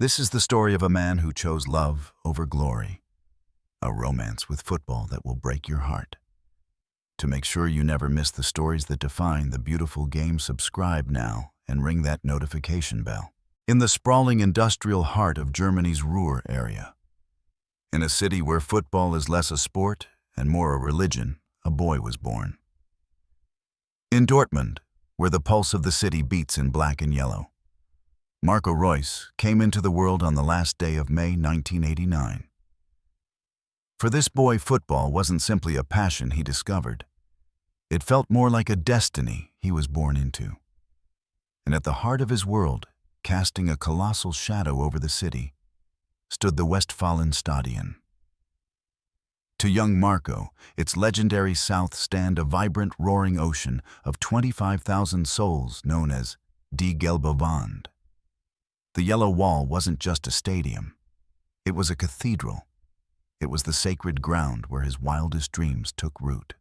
This is the story of a man who chose love over glory, a romance with football that will break your heart. To make sure you never miss the stories that define the beautiful game, subscribe now and ring that notification bell. In the sprawling industrial heart of Germany's Ruhr area, in a city where football is less a sport and more a religion, a boy was born. In Dortmund, where the pulse of the city beats in black and yellow, Marco Reus came into the world on the last day of May 1989. For this boy, football wasn't simply a passion he discovered. It felt more like a destiny he was born into. And at the heart of his world, casting a colossal shadow over the city, stood the Westfalenstadion. To young Marco, its legendary south stand a vibrant, roaring ocean of 25,000 souls known as Die Gelbe Wand. The yellow wall wasn't just a stadium. It was a cathedral. It was the sacred ground where his wildest dreams took root.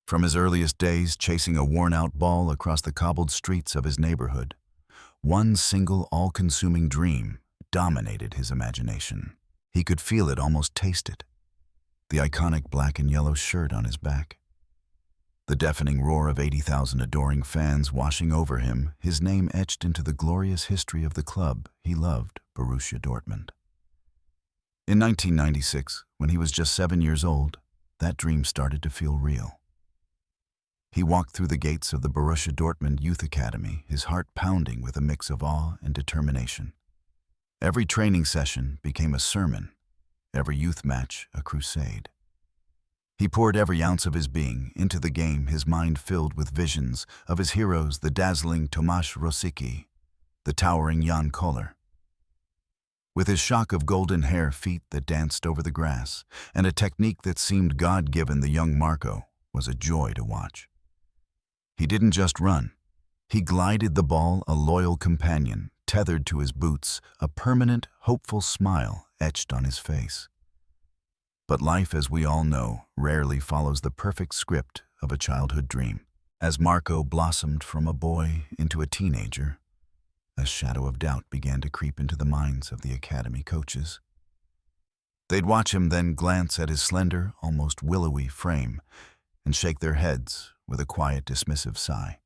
From his earliest days chasing a worn-out ball across the cobbled streets of his neighborhood, one single all-consuming dream dominated his imagination. He could feel it, almost taste it. The iconic black and yellow shirt on his back. The deafening roar of 80,000 adoring fans washing over him, his name etched into the glorious history of the club he loved, Borussia Dortmund. In 1996, when he was just 7 years old, that dream started to feel real. He walked through the gates of the Borussia Dortmund Youth Academy, his heart pounding with a mix of awe and determination. Every training session became a sermon, every youth match a crusade. He poured every ounce of his being into the game, his mind filled with visions of his heroes, the dazzling Tomasz Rosicki, the towering Jan Koller. With his shock of golden hair, feet that danced over the grass, and a technique that seemed God-given, the young Marco was a joy to watch. He didn't just run. He glided the ball, a loyal companion, tethered to his boots, a permanent, hopeful smile etched on his face. But life, as we all know, rarely follows the perfect script of a childhood dream. As Marco blossomed from a boy into a teenager, a shadow of doubt began to creep into the minds of the academy coaches. They'd watch him then glance at his slender, almost willowy frame and shake their heads with a quiet, dismissive sigh.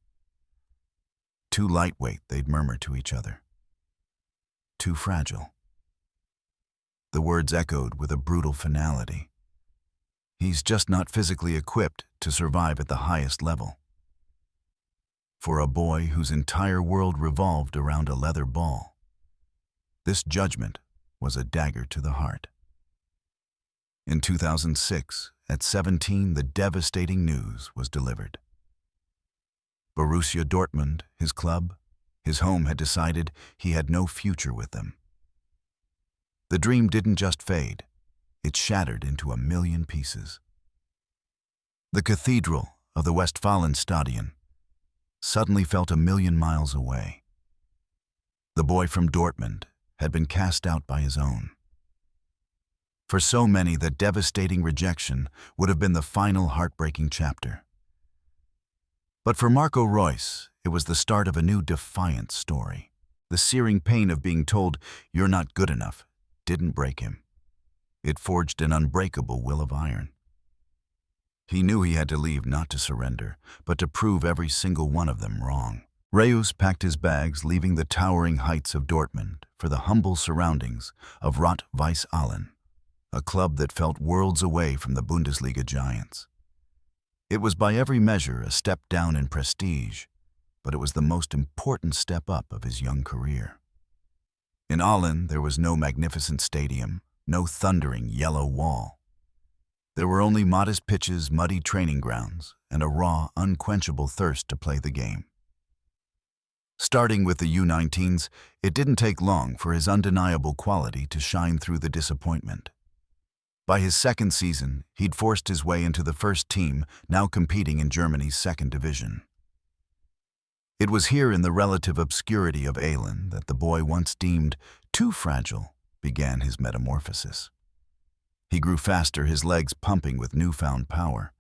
Too lightweight, they'd murmur to each other. Too fragile. The words echoed with a brutal finality. He's just not physically equipped to survive at the highest level. For a boy whose entire world revolved around a leather ball, this judgment was a dagger to the heart. In 2006, at 17, the devastating news was delivered. Borussia Dortmund, his club, his home, had decided he had no future with them. The dream didn't just fade, it shattered into a million pieces. The cathedral of the Westfalenstadion suddenly felt a million miles away. The boy from Dortmund had been cast out by his own. For so many, that devastating rejection would have been the final heartbreaking chapter. But for Marco Reus, it was the start of a new defiant story. The searing pain of being told, "You're not good enough," didn't break him. It forged an unbreakable will of iron. He knew he had to leave, not to surrender, but to prove every single one of them wrong. Reus packed his bags, leaving the towering heights of Dortmund for the humble surroundings of Rot-Weiß Aalen, a club that felt worlds away from the Bundesliga giants. It was by every measure a step down in prestige, but it was the most important step up of his young career. In Aalen, there was no magnificent stadium, no thundering yellow wall. There were only modest pitches, muddy training grounds, and a raw, unquenchable thirst to play the game. Starting with the U19s, it didn't take long for his undeniable quality to shine through the disappointment. By his second season, he'd forced his way into the first team, now competing in Germany's second division. It was here, in the relative obscurity of Aalen, that the boy once deemed too fragile began his metamorphosis. He grew faster, his legs pumping with newfound power.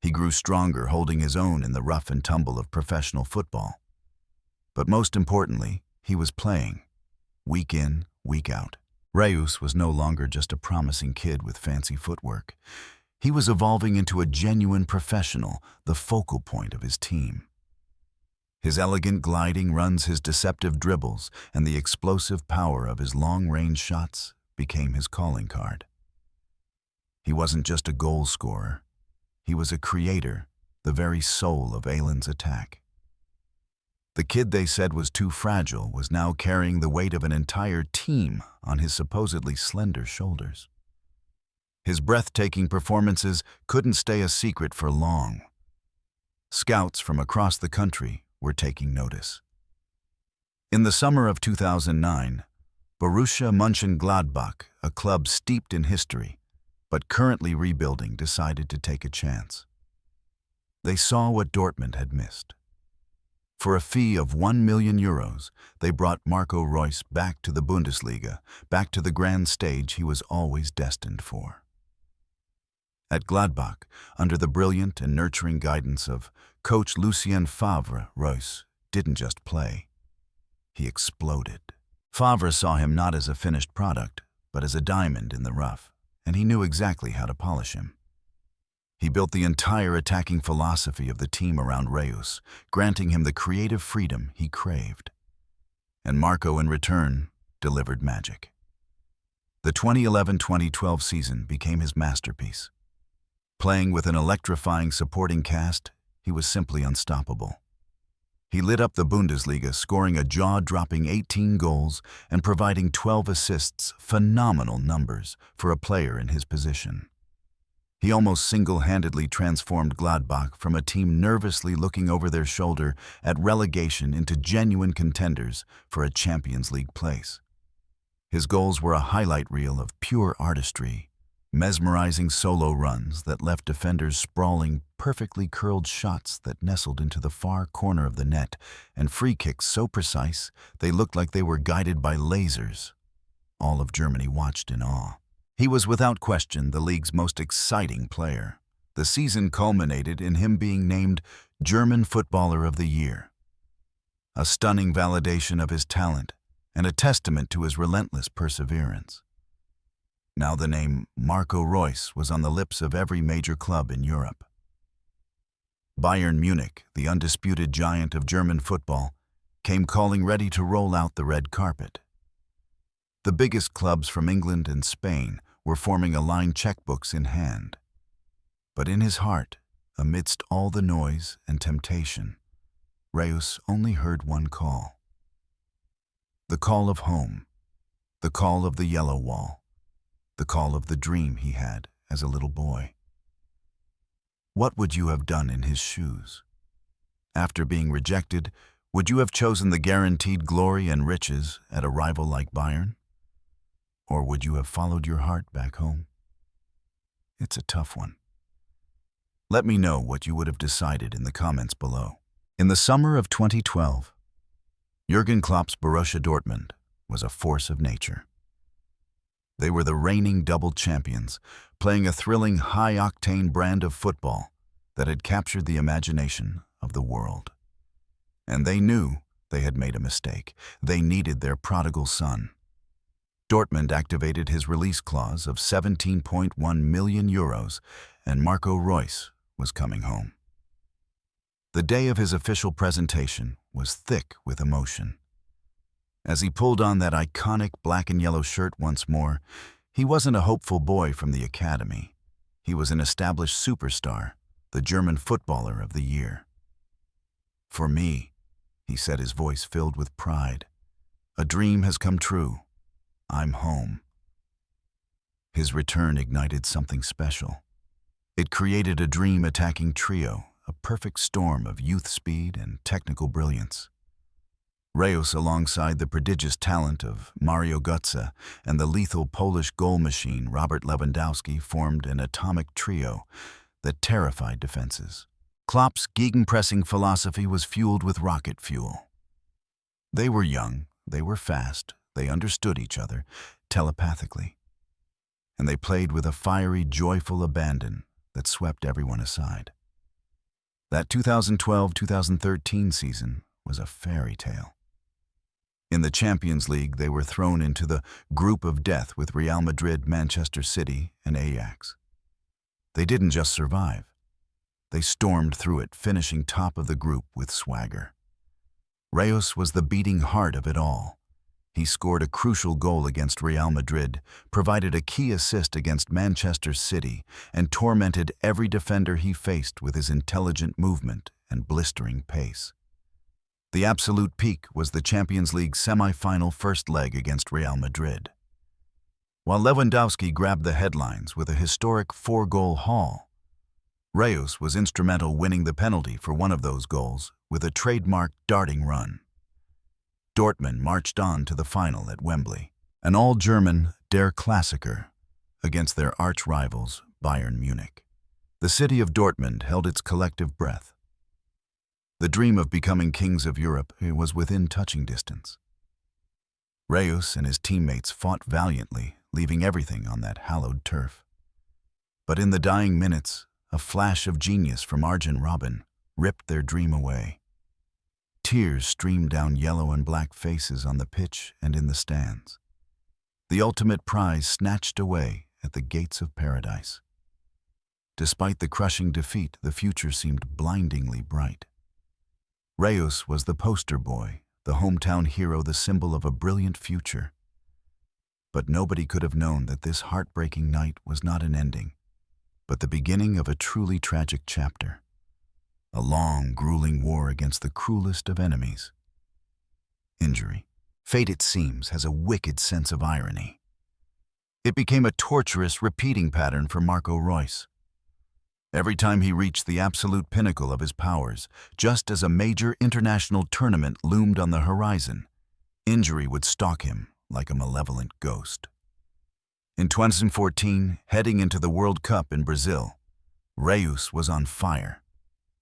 He grew stronger, holding his own in the rough and tumble of professional football. But most importantly, he was playing. week in, week out. Reus was no longer just a promising kid with fancy footwork. He was evolving into a genuine professional, the focal point of his team. His elegant gliding runs, his deceptive dribbles, and the explosive power of his long-range shots became his calling card. He wasn't just a goal scorer. He was a creator, the very soul of Eland's attack. The kid they said was too fragile was now carrying the weight of an entire team on his supposedly slender shoulders. His breathtaking performances couldn't stay a secret for long. Scouts from across the country were taking notice. In the summer of 2009, Borussia Mönchengladbach, a club steeped in history, but currently rebuilding, decided to take a chance. They saw what Dortmund had missed. For a fee of €1 million, they brought Marco Reus back to the Bundesliga, back to the grand stage he was always destined for. At Gladbach, under the brilliant and nurturing guidance of coach Lucien Favre, Reus didn't just play. He exploded. Favre saw him not as a finished product, but as a diamond in the rough, and he knew exactly how to polish him. He built the entire attacking philosophy of the team around Reus, granting him the creative freedom he craved. And Marco, in return, delivered magic. The 2011-2012 season became his masterpiece. Playing with an electrifying supporting cast, he was simply unstoppable. He lit up the Bundesliga, scoring a jaw-dropping 18 goals and providing 12 assists, phenomenal numbers for a player in his position. He almost single-handedly transformed Gladbach from a team nervously looking over their shoulder at relegation into genuine contenders for a Champions League place. His goals were a highlight reel of pure artistry, mesmerizing solo runs that left defenders sprawling, perfectly curled shots that nestled into the far corner of the net, and free kicks so precise they looked like they were guided by lasers. All of Germany watched in awe. He was without question the league's most exciting player. The season culminated in him being named German Footballer of the Year. A stunning validation of his talent and a testament to his relentless perseverance. Now the name Marco Reus was on the lips of every major club in Europe. Bayern Munich, the undisputed giant of German football, came calling, ready to roll out the red carpet. The biggest clubs from England and Spain were forming aligned checkbooks in hand. But in his heart, amidst all the noise and temptation, Reus only heard one call. The call of home, the call of the yellow wall, the call of the dream he had as a little boy. What would you have done in his shoes? After being rejected, would you have chosen the guaranteed glory and riches at a rival like Bayern? Or would you have followed your heart back home? It's a tough one. Let me know what you would have decided in the comments below. In the summer of 2012, Jurgen Klopp's Borussia Dortmund was a force of nature. They were the reigning double champions, playing a thrilling, high-octane brand of football that had captured the imagination of the world. And they knew they had made a mistake. They needed their prodigal son. Dortmund activated his release clause of €17.1 million, and Marco Reus was coming home. The day of his official presentation was thick with emotion. As he pulled on that iconic black and yellow shirt once more, he wasn't a hopeful boy from the academy. He was an established superstar, the German Footballer of the Year. For me, he said, his voice filled with pride, a dream has come true. I'm home. His return ignited something special. It created a dream-attacking trio, a perfect storm of youth speed and technical brilliance. Reus, alongside the prodigious talent of Mario Götze and the lethal Polish goal machine Robert Lewandowski, formed an atomic trio that terrified defenses. Klopp's gegenpressing philosophy was fueled with rocket fuel. They were young, they were fast, they understood each other telepathically, and they played with a fiery, joyful abandon that swept everyone aside. That 2012-2013 season was a fairy tale. In the Champions League, they were thrown into the group of death with Real Madrid, Manchester City, and Ajax. They didn't just survive. They stormed through it, finishing top of the group with swagger. Reus was the beating heart of it all. He scored a crucial goal against Real Madrid, provided a key assist against Manchester City, and tormented every defender he faced with his intelligent movement and blistering pace. The absolute peak was the Champions League semi-final first leg against Real Madrid. While Lewandowski grabbed the headlines with a historic 4-goal haul, Reus was instrumental winning the penalty for one of those goals with a trademark darting run. Dortmund marched on to the final at Wembley, an all-German Der Klassiker against their arch-rivals Bayern Munich. The city of Dortmund held its collective breath. The dream of becoming kings of Europe was within touching distance. Reus and his teammates fought valiantly, leaving everything on that hallowed turf. But in the dying minutes, a flash of genius from Arjen Robben ripped their dream away. Tears streamed down yellow and black faces on the pitch and in the stands. The ultimate prize snatched away at the gates of paradise. Despite the crushing defeat, the future seemed blindingly bright. Reus was the poster boy, the hometown hero, the symbol of a brilliant future. But nobody could have known that this heartbreaking night was not an ending, but the beginning of a truly tragic chapter. A long, grueling war against the cruelest of enemies. Injury. Fate, it seems, has a wicked sense of irony. It became a torturous, repeating pattern for Marco Reus. Every time he reached the absolute pinnacle of his powers, just as a major international tournament loomed on the horizon, injury would stalk him like a malevolent ghost. In 2014, heading into the World Cup in Brazil, Reus was on fire.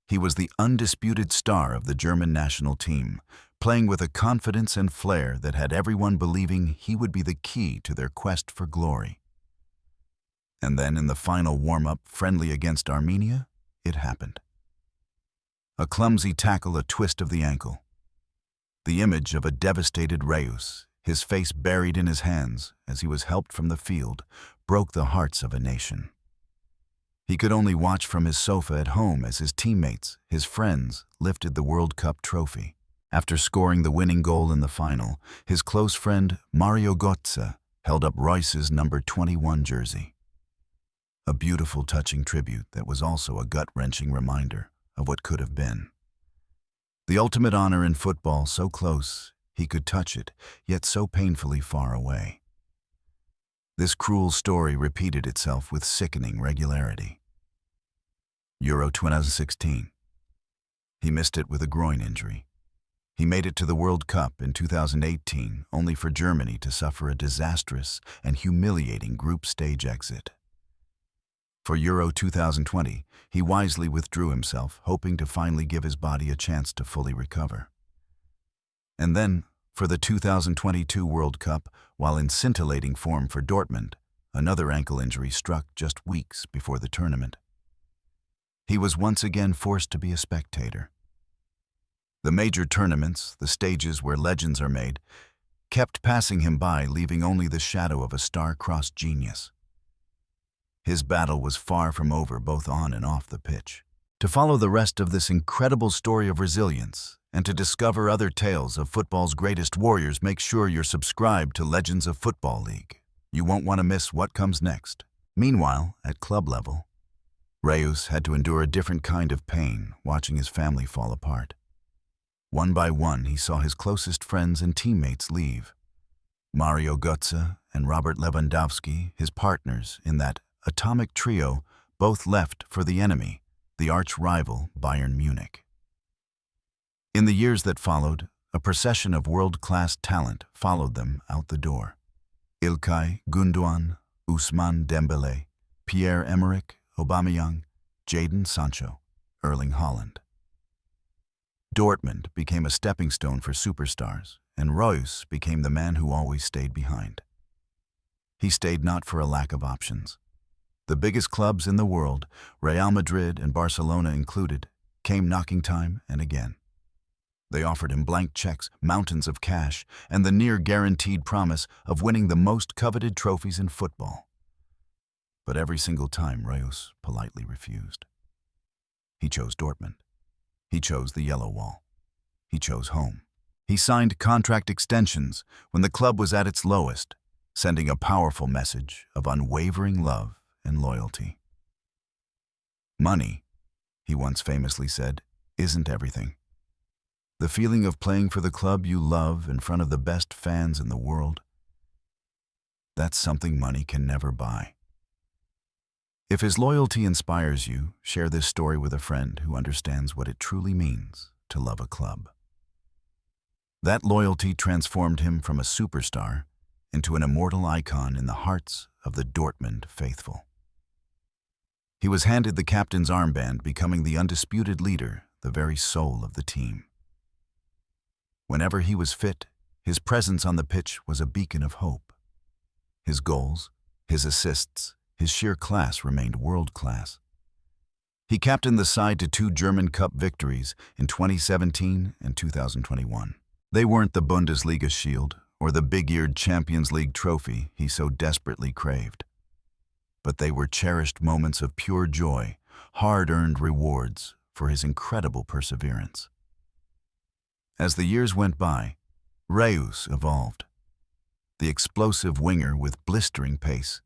He was the undisputed star of the German national team, playing with a confidence and flair that had everyone believing he would be the key to their quest for glory. And then in the final warm-up friendly against Armenia, it happened. A clumsy tackle, a twist of the ankle. The image of a devastated Reus, his face buried in his hands as he was helped from the field, broke the hearts of a nation. He could only watch from his sofa at home as his teammates, his friends, lifted the World Cup trophy. After scoring the winning goal in the final, his close friend Mario Götze held up Reus's number 21 jersey. A beautiful, touching tribute that was also a gut-wrenching reminder of what could have been. The ultimate honor in football, so close he could touch it, yet so painfully far away. This cruel story repeated itself with sickening regularity. Euro 2016. He missed it with a groin injury. He made it to the World Cup in 2018, only for Germany to suffer a disastrous and humiliating group stage exit. For Euro 2020, he wisely withdrew himself, hoping to finally give his body a chance to fully recover. And then, for the 2022 World Cup, while in scintillating form for Dortmund, another ankle injury struck just weeks before the tournament. He was once again forced to be a spectator. The major tournaments, the stages where legends are made, kept passing him by, leaving only the shadow of a star-crossed genius. His battle was far from over, both on and off the pitch. To follow the rest of this incredible story of resilience, and to discover other tales of football's greatest warriors, make sure you're subscribed to Legends of Football League. You won't want to miss what comes next. Meanwhile, at club level, Reus had to endure a different kind of pain, watching his family fall apart. One by one, he saw his closest friends and teammates leave. Mario Götze and Robert Lewandowski, his partners in that atomic trio, both left for the enemy, the arch-rival Bayern Munich. In the years that followed, a procession of world-class talent followed them out the door. Ilkay Gundogan, Ousmane Dembélé, Pierre-Emerick Aubameyang, Jadon Sancho, Erling Haaland. Dortmund became a stepping stone for superstars, and Reus became the man who always stayed behind. He stayed not for a lack of options. The biggest clubs in the world, Real Madrid and Barcelona included, came knocking time and again. They offered him blank checks, mountains of cash, and the near-guaranteed promise of winning the most coveted trophies in football. But every single time, Reus politely refused. He chose Dortmund. He chose the Yellow Wall. He chose home. He signed contract extensions when the club was at its lowest, sending a powerful message of unwavering love and loyalty. Money, he once famously said, isn't everything. The feeling of playing for the club you love in front of the best fans in the world, that's something money can never buy. If his loyalty inspires you, share this story with a friend who understands what it truly means to love a club. That loyalty transformed him from a superstar into an immortal icon in the hearts of the Dortmund faithful. He was handed the captain's armband, becoming the undisputed leader, the very soul of the team. Whenever he was fit, his presence on the pitch was a beacon of hope. His goals, his assists, his sheer class remained world-class. He captained the side to 2 German Cup victories in 2017 and 2021. They weren't the Bundesliga shield or the big-eared Champions League trophy he so desperately craved. But they were cherished moments of pure joy, hard-earned rewards for his incredible perseverance. As the years went by, Reus evolved. The explosive winger with blistering pace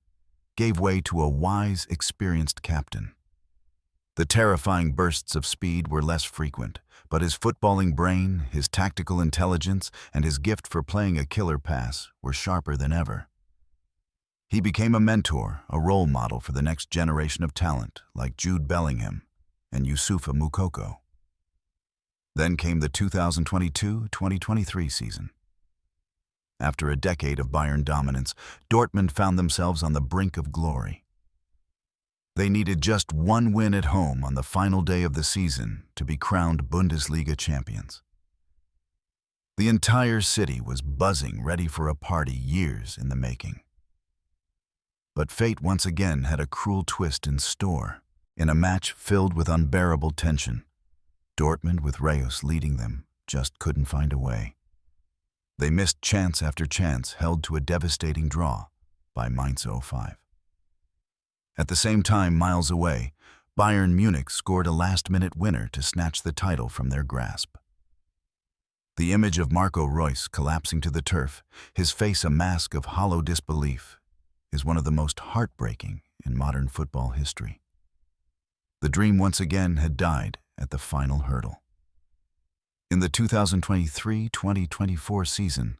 gave way to a wise, experienced captain. The terrifying bursts of speed were less frequent, but his footballing brain, his tactical intelligence, and his gift for playing a killer pass were sharper than ever. He became a mentor, a role model for the next generation of talent like Jude Bellingham and Youssoufa Moukoko. Then came the 2022-2023 season. After a decade of Bayern dominance, Dortmund found themselves on the brink of glory. They needed just one win at home on the final day of the season to be crowned Bundesliga champions. The entire city was buzzing, ready for a party years in the making. But fate once again had a cruel twist in store. In a match filled with unbearable tension, Dortmund, with Reus leading them, just couldn't find a way. They missed chance after chance, held to a devastating draw by Mainz 05. At the same time, miles away, Bayern Munich scored a last-minute winner to snatch the title from their grasp. The image of Marco Reus collapsing to the turf, his face a mask of hollow disbelief, is one of the most heartbreaking in modern football history. The dream once again had died at the final hurdle. In the 2023-2024 season,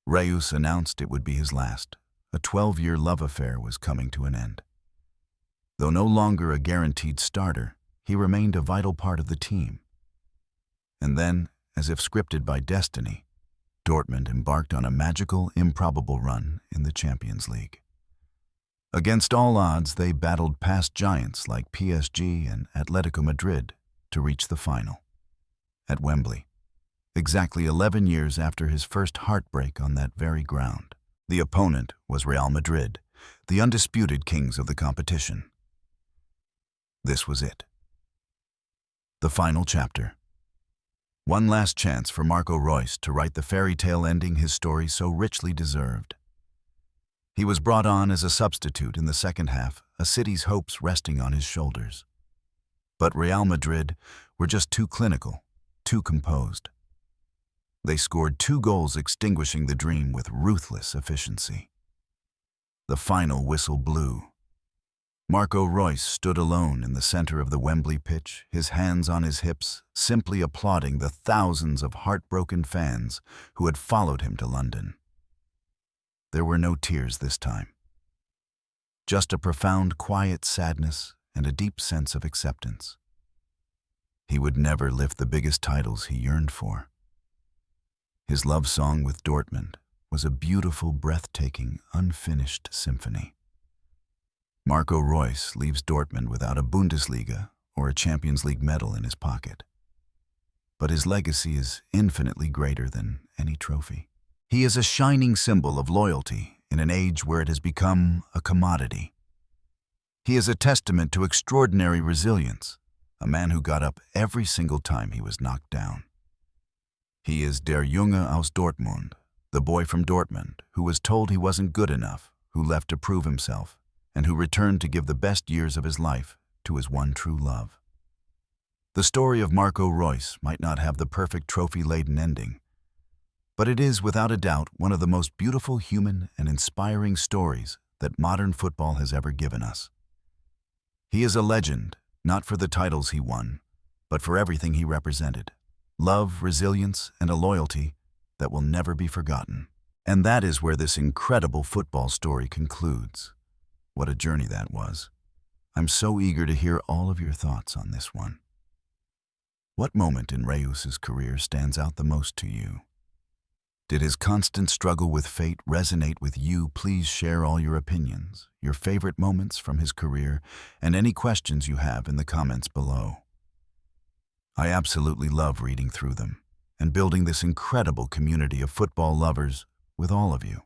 Reus announced it would be his last. A 12-year love affair was coming to an end. Though no longer a guaranteed starter, he remained a vital part of the team. And then, as if scripted by destiny, Dortmund embarked on a magical, improbable run in the Champions League. Against all odds, they battled past giants like PSG and Atletico Madrid to reach the final. At Wembley, exactly 11 years after his first heartbreak on that very ground. The opponent was Real Madrid, the undisputed kings of the competition. This was it. The final chapter. One last chance for Marco Reus to write the fairy tale ending his story so richly deserved. He was brought on as a substitute in the second half, a city's hopes resting on his shoulders. But Real Madrid were just too clinical, too composed. They scored 2 goals, extinguishing the dream with ruthless efficiency. The final whistle blew. Marco Reus stood alone in the center of the Wembley pitch, his hands on his hips, simply applauding the thousands of heartbroken fans who had followed him to London. There were no tears this time. Just a profound, quiet sadness and a deep sense of acceptance. He would never lift the biggest titles he yearned for. His love song with Dortmund was a beautiful, breathtaking, unfinished symphony. Marco Reus leaves Dortmund without a Bundesliga or a Champions League medal in his pocket. But his legacy is infinitely greater than any trophy. He is a shining symbol of loyalty in an age where it has become a commodity. He is a testament to extraordinary resilience, a man who got up every single time he was knocked down. He is der Junge aus Dortmund, the boy from Dortmund, who was told he wasn't good enough, who left to prove himself, and who returned to give the best years of his life to his one true love. The story of Marco Reus might not have the perfect trophy-laden ending, but it is without a doubt one of the most beautiful human and inspiring stories that modern football has ever given us. He is a legend, not for the titles he won, but for everything he represented. Love, resilience, and a loyalty that will never be forgotten. And that is where this incredible football story concludes. What a journey that was. I'm so eager to hear all of your thoughts on this one. What moment in Reus's career stands out the most to you? Did his constant struggle with fate resonate with you? Please share all your opinions, your favorite moments from his career, and any questions you have in the comments below. I absolutely love reading through them and building this incredible community of football lovers with all of you.